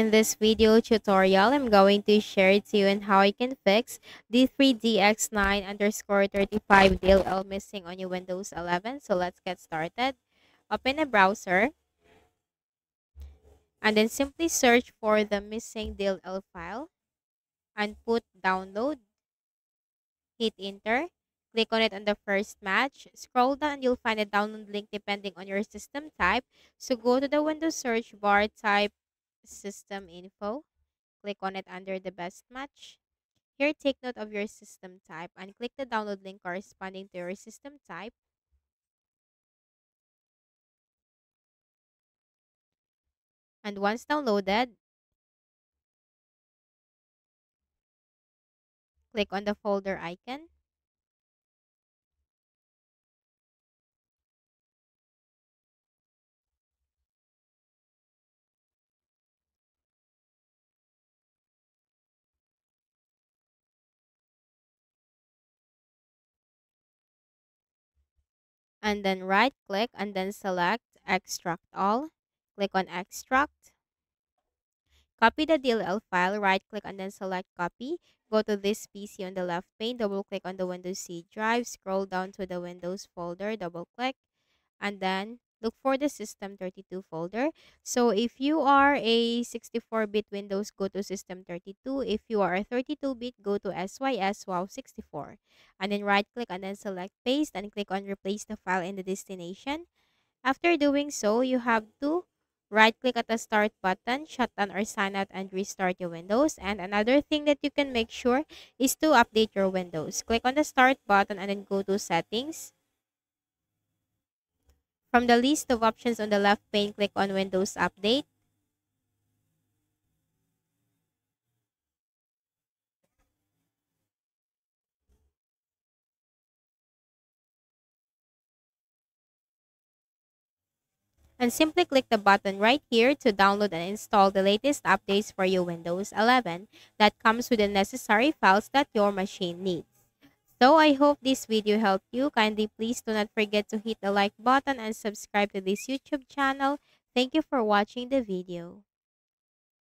In this video tutorial, I'm going to share to you on how I can fix the 3DX9 underscore 35 DLL missing on your Windows 11. So let's get started. Open a browser and then simply search for the missing DLL file and put download. Hit enter. Click on it on the first match. Scroll down and you'll find a download link depending on your system type. So go to the Windows search bar, type system info. Click on it under the best match. Here, take note of your system type and click the download link corresponding to your system type. And once downloaded, click on the folder icon. And then right click and then select extract all. Click on extract. Copy the DLL file, right click and then select copy. Go to this PC on the left pane, double click on the Windows C drive, scroll down to the Windows folder, double click, and then look for the System 32 folder. So if you are a 64-bit Windows, go to System 32. If you are a 32-bit, go to SYS WoW 64. And then right click and then select paste and click on replace the file in the destination. After doing so, you have to right click at the start button, shut down or sign out and restart your Windows. And another thing that you can make sure is to update your Windows. Click on the start button and then go to settings. From the list of options on the left pane, click on Windows Update. And simply click the button right here to download and install the latest updates for your Windows 11 that comes with the necessary files that your machine needs. So I hope this video helped you. Kindly please do not forget to hit the like button and subscribe to this YouTube channel. Thank you for watching the video.